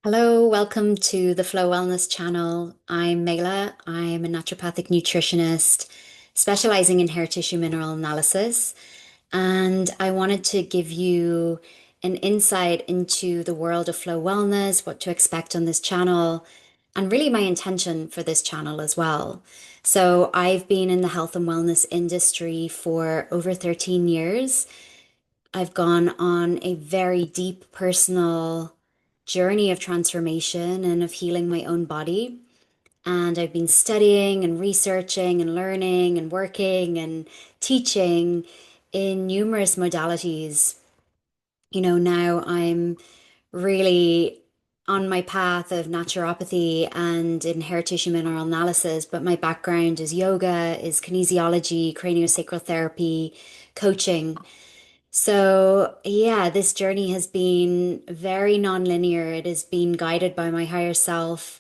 Hello, welcome to the Flow Wellness channel. I'm Mayla. I'm a naturopathic nutritionist specializing in hair tissue mineral analysis. And I wanted to give you an insight into the world of flow wellness, what to expect on this channel, and really my intention for this channel as well. So, I've been in the health and wellness industry for over 13 years. I've gone on a very deep personal journey of transformation and of healing my own body. And I've been studying and researching and learning and working and teaching in numerous modalities. Now I'm really on my path of naturopathy and in hair tissue mineral analysis, but my background is yoga, is kinesiology, craniosacral therapy, coaching. So, yeah, this journey has been very non-linear. It has been guided by my higher self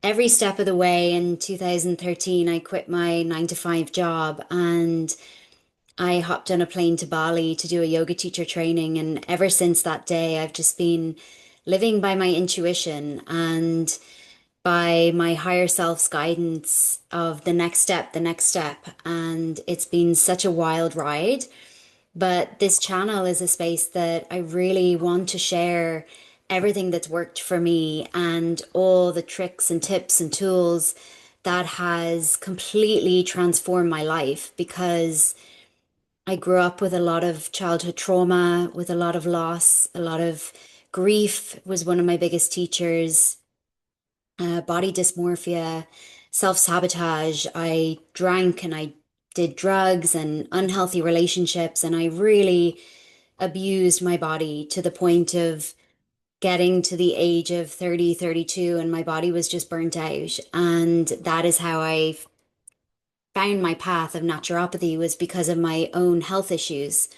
every step of the way. In 2013, I quit my 9 to 5 job and I hopped on a plane to Bali to do a yoga teacher training. And ever since that day, I've just been living by my intuition and by my higher self's guidance of the next step, the next step. And it's been such a wild ride. But this channel is a space that I really want to share everything that's worked for me and all the tricks and tips and tools that has completely transformed my life because I grew up with a lot of childhood trauma, with a lot of loss, a lot of grief was one of my biggest teachers, body dysmorphia, self-sabotage. I drank and I did drugs and unhealthy relationships, and I really abused my body to the point of getting to the age of 30, 32, and my body was just burnt out. And that is how I found my path of naturopathy was because of my own health issues.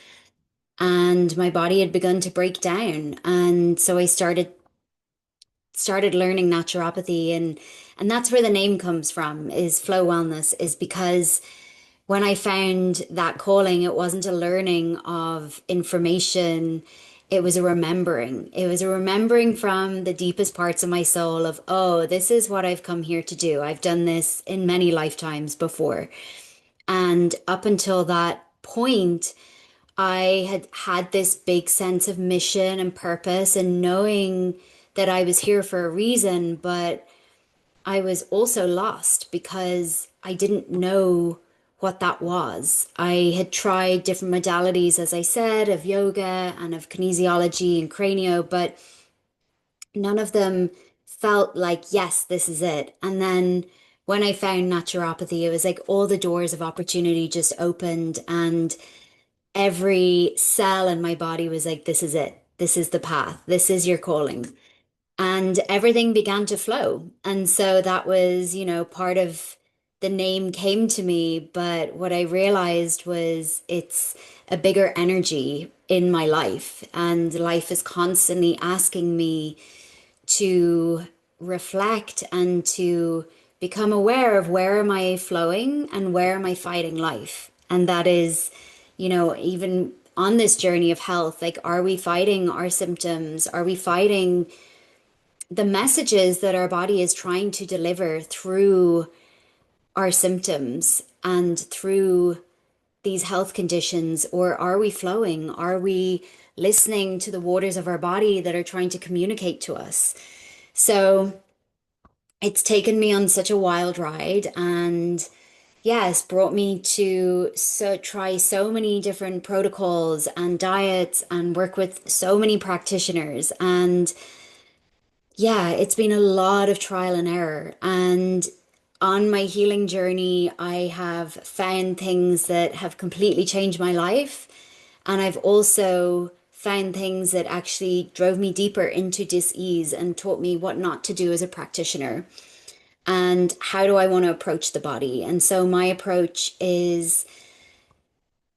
And my body had begun to break down. And so I started learning naturopathy and that's where the name comes from is flow wellness is because when I found that calling, it wasn't a learning of information. It was a remembering. It was a remembering from the deepest parts of my soul of, oh, this is what I've come here to do. I've done this in many lifetimes before. And up until that point, I had had this big sense of mission and purpose and knowing that I was here for a reason, but I was also lost because I didn't know what that was. I had tried different modalities, as I said, of yoga and of kinesiology and cranio, but none of them felt like, yes, this is it. And then when I found naturopathy, it was like all the doors of opportunity just opened and every cell in my body was like, this is it. This is the path. This is your calling and everything began to flow. And so that was, part of the name came to me. But what I realized was it's a bigger energy in my life, and life is constantly asking me to reflect and to become aware of where am I flowing and where am I fighting life. And that is, even on this journey of health, like, are we fighting our symptoms? Are we fighting the messages that our body is trying to deliver through our symptoms and through these health conditions? Or are we flowing? Are we listening to the waters of our body that are trying to communicate to us? So it's taken me on such a wild ride and yes, brought me to try so many different protocols and diets and work with so many practitioners. And yeah, it's been a lot of trial and error. And on my healing journey, I have found things that have completely changed my life. And I've also found things that actually drove me deeper into dis-ease and taught me what not to do as a practitioner and how do I want to approach the body. And so my approach is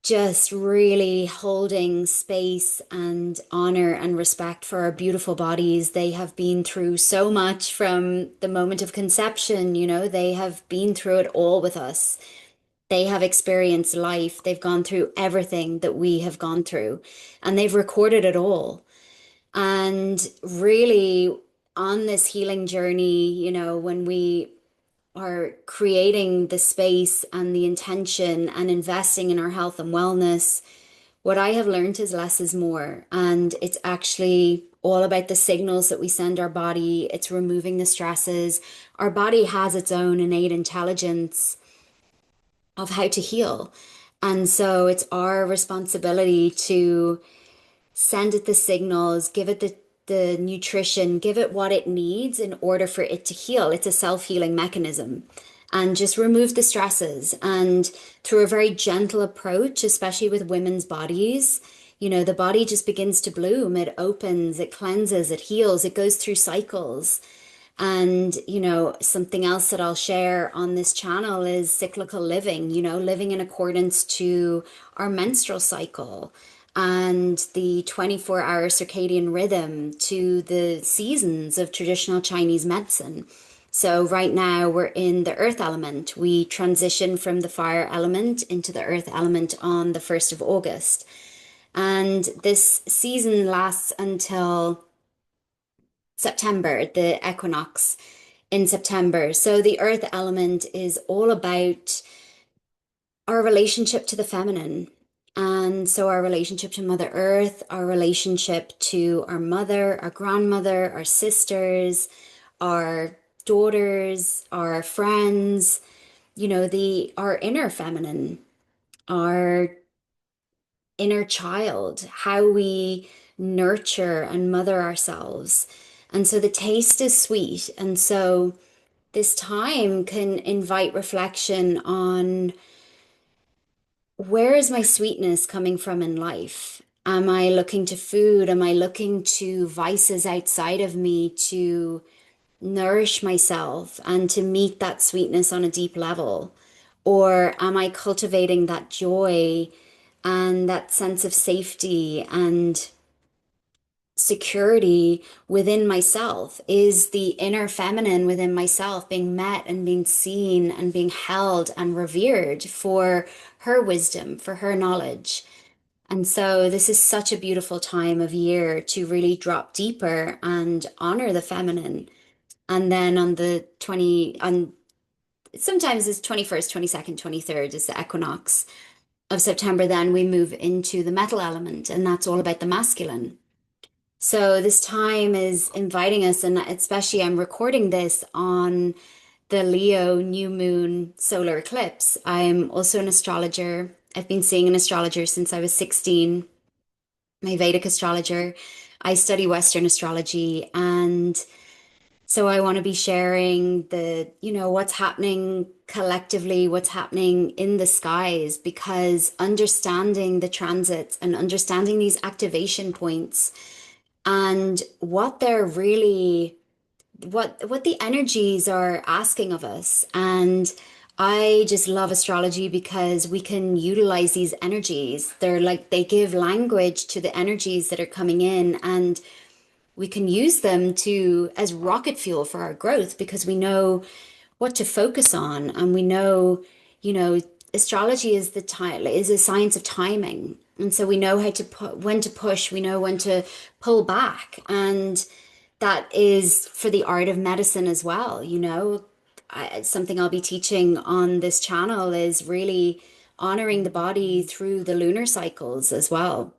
just really holding space and honor and respect for our beautiful bodies. They have been through so much from the moment of conception, they have been through it all with us. They have experienced life. They've gone through everything that we have gone through, and they've recorded it all. And really, on this healing journey, when we are creating the space and the intention and investing in our health and wellness, what I have learned is less is more. And it's actually all about the signals that we send our body. It's removing the stresses. Our body has its own innate intelligence of how to heal. And so it's our responsibility to send it the signals, give it the nutrition, give it what it needs in order for it to heal. It's a self-healing mechanism. And just remove the stresses. And through a very gentle approach, especially with women's bodies, the body just begins to bloom. It opens, it cleanses, it heals, it goes through cycles. And, something else that I'll share on this channel is cyclical living, living in accordance to our menstrual cycle and the 24-hour circadian rhythm, to the seasons of traditional Chinese medicine. So right now we're in the earth element. We transition from the fire element into the earth element on the 1st of August. And this season lasts until September, the equinox in September. So the earth element is all about our relationship to the feminine. And so our relationship to Mother Earth, our relationship to our mother, our grandmother, our sisters, our daughters, our friends, our inner feminine, our inner child, how we nurture and mother ourselves. And so the taste is sweet. And so this time can invite reflection on, where is my sweetness coming from in life? Am I looking to food? Am I looking to vices outside of me to nourish myself and to meet that sweetness on a deep level? Or am I cultivating that joy and that sense of safety and security within myself? Is the inner feminine within myself being met and being seen and being held and revered for her wisdom, for her knowledge? And so this is such a beautiful time of year to really drop deeper and honor the feminine. And then on the 20, on sometimes it's 21st, 22nd, 23rd is the equinox of September, then we move into the metal element, and that's all about the masculine. So this time is inviting us, and especially I'm recording this on the Leo new moon solar eclipse. I'm also an astrologer. I've been seeing an astrologer since I was 16, my Vedic astrologer. I study Western astrology, and so I want to be sharing what's happening collectively, what's happening in the skies, because understanding the transits and understanding these activation points and what they're really, what the energies are asking of us. And I just love astrology because we can utilize these energies. They're like, they give language to the energies that are coming in, and we can use them to as rocket fuel for our growth, because we know what to focus on, and we know, astrology is the time, is a science of timing. And so we know how to put, when to push, we know when to pull back. And that is for the art of medicine as well. Something I'll be teaching on this channel is really honoring the body through the lunar cycles as well,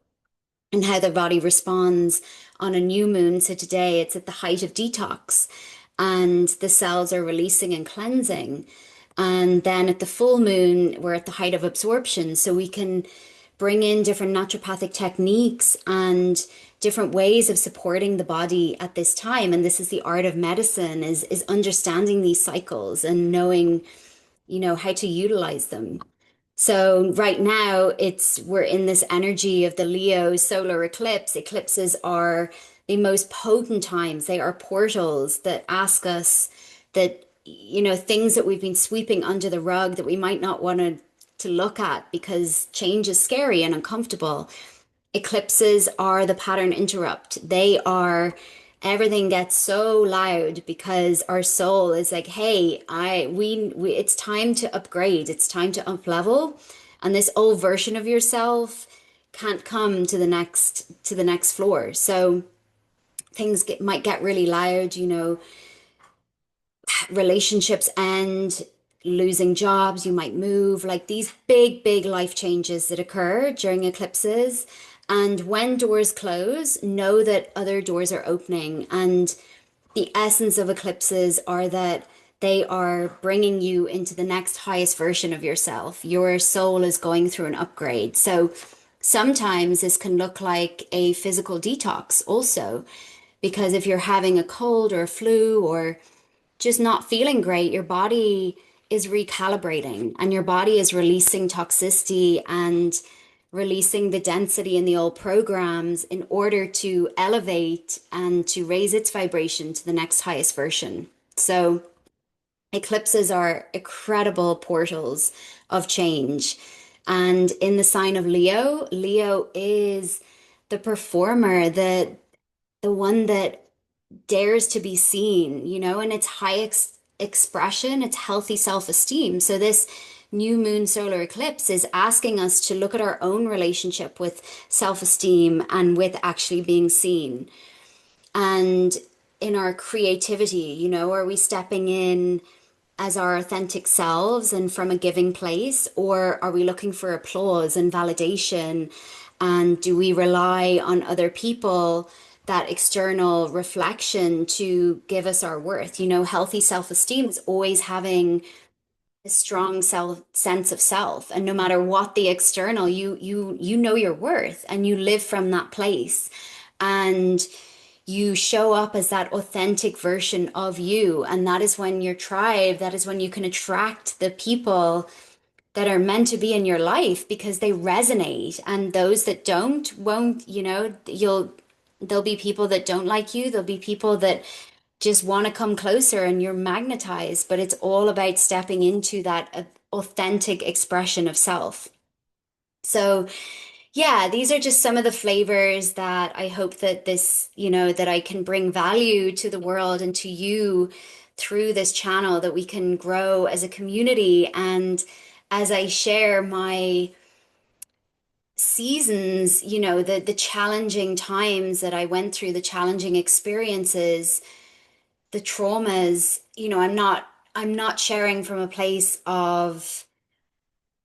and how the body responds on a new moon. So today it's at the height of detox, and the cells are releasing and cleansing. And then at the full moon, we're at the height of absorption. So we can bring in different naturopathic techniques and different ways of supporting the body at this time. And this is the art of medicine, is understanding these cycles and knowing, how to utilize them. So right now we're in this energy of the Leo solar eclipse. Eclipses are the most potent times. They are portals that ask us that, things that we've been sweeping under the rug that we might not want to look at because change is scary and uncomfortable. Eclipses are the pattern interrupt. They are, everything gets so loud because our soul is like, hey, it's time to upgrade. It's time to up level. And this old version of yourself can't come to the next floor. So might get really loud, relationships end, losing jobs, you might move, like these big, big life changes that occur during eclipses. And when doors close, know that other doors are opening. And the essence of eclipses are that they are bringing you into the next highest version of yourself. Your soul is going through an upgrade. So sometimes this can look like a physical detox also, because if you're having a cold or a flu or just not feeling great, your body is recalibrating and your body is releasing toxicity and releasing the density in the old programs in order to elevate and to raise its vibration to the next highest version. So, eclipses are incredible portals of change. And in the sign of Leo, Leo is the performer, the one that dares to be seen, and its high expression, its healthy self-esteem. So this new moon solar eclipse is asking us to look at our own relationship with self-esteem and with actually being seen. And in our creativity, are we stepping in as our authentic selves and from a giving place, or are we looking for applause and validation? And do we rely on other people, that external reflection to give us our worth? Healthy self-esteem is always having a strong self sense of self, and no matter what the external, you know your worth and you live from that place. And you show up as that authentic version of you. And that is when your tribe, that is when you can attract the people that are meant to be in your life because they resonate. And those that don't, won't, there'll be people that don't like you. There'll be people that just want to come closer and you're magnetized. But it's all about stepping into that authentic expression of self. So, yeah, these are just some of the flavors that I hope that that I can bring value to the world and to you through this channel, that we can grow as a community. And as I share my seasons, the challenging times that I went through, the challenging experiences, the traumas, I'm not sharing from a place of,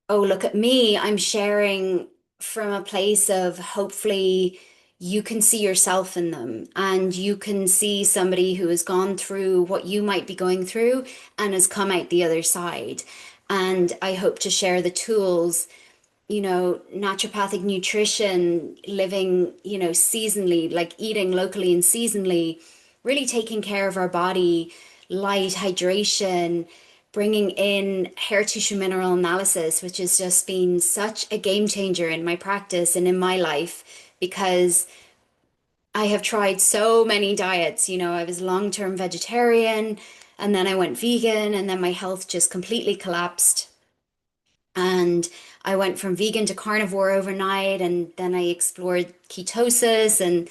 oh, look at me. I'm sharing from a place of hopefully you can see yourself in them and you can see somebody who has gone through what you might be going through and has come out the other side. And I hope to share the tools, naturopathic nutrition, living, seasonally, like eating locally and seasonally, really taking care of our body, light, hydration, bringing in hair tissue mineral analysis, which has just been such a game changer in my practice and in my life because I have tried so many diets. I was long-term vegetarian and then I went vegan and then my health just completely collapsed. And I went from vegan to carnivore overnight, and then I explored ketosis and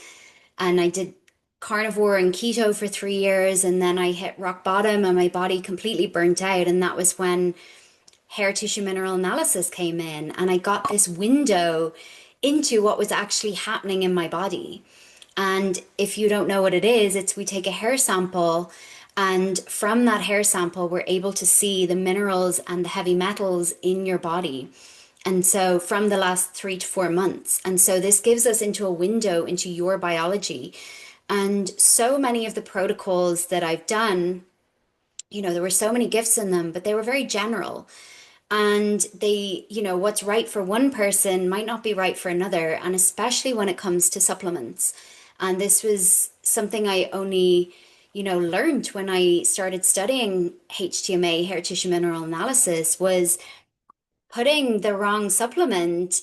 I did carnivore and keto for 3 years, and then I hit rock bottom and my body completely burnt out. And that was when hair tissue mineral analysis came in, and I got this window into what was actually happening in my body. And if you don't know what it is, it's we take a hair sample, and from that hair sample, we're able to see the minerals and the heavy metals in your body. And so from the last 3 to 4 months. And so this gives us into a window into your biology. And so many of the protocols that I've done, there were so many gifts in them, but they were very general. And they, what's right for one person might not be right for another. And especially when it comes to supplements. And this was something I only, learned when I started studying HTMA, hair tissue mineral analysis, was putting the wrong supplement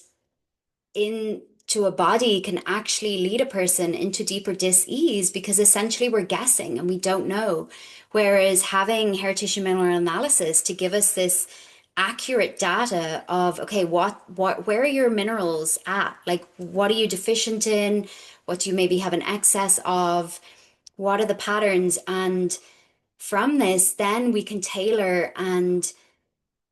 into a body can actually lead a person into deeper dis-ease because essentially we're guessing and we don't know. Whereas having hair tissue mineral analysis to give us this accurate data of, okay, where are your minerals at? Like, what are you deficient in? What do you maybe have an excess of? What are the patterns? And from this, then we can tailor and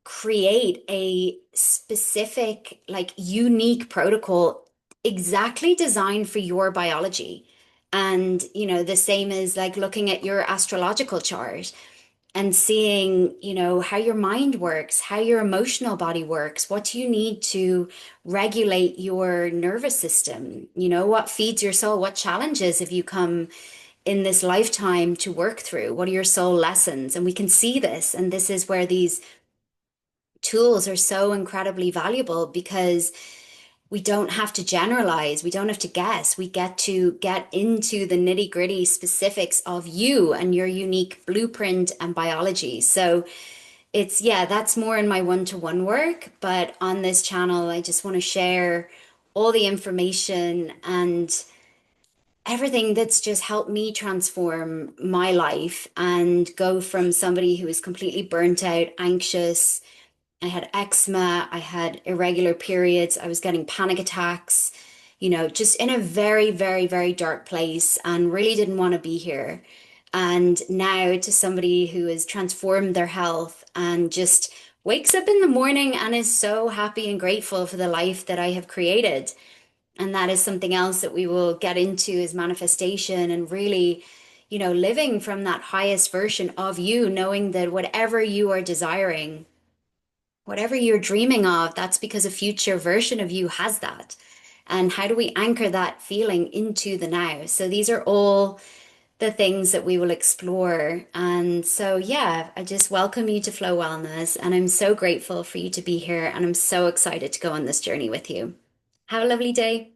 create a specific, like unique protocol exactly designed for your biology. And, the same is like looking at your astrological chart and seeing, how your mind works, how your emotional body works. What do you need to regulate your nervous system? What feeds your soul? What challenges have you come in this lifetime to work through? What are your soul lessons? And we can see this. And this is where these tools are so incredibly valuable because we don't have to generalize. We don't have to guess. We get to get into the nitty gritty specifics of you and your unique blueprint and biology. So yeah, that's more in my one-to-one work. But on this channel, I just want to share all the information and everything that's just helped me transform my life and go from somebody who is completely burnt out, anxious. I had eczema, I had irregular periods, I was getting panic attacks, just in a very, very, very dark place and really didn't want to be here. And now to somebody who has transformed their health and just wakes up in the morning and is so happy and grateful for the life that I have created. And that is something else that we will get into is manifestation and really, living from that highest version of you, knowing that whatever you are desiring, whatever you're dreaming of, that's because a future version of you has that. And how do we anchor that feeling into the now? So these are all the things that we will explore. And so, yeah, I just welcome you to Flow Wellness. And I'm so grateful for you to be here. And I'm so excited to go on this journey with you. Have a lovely day.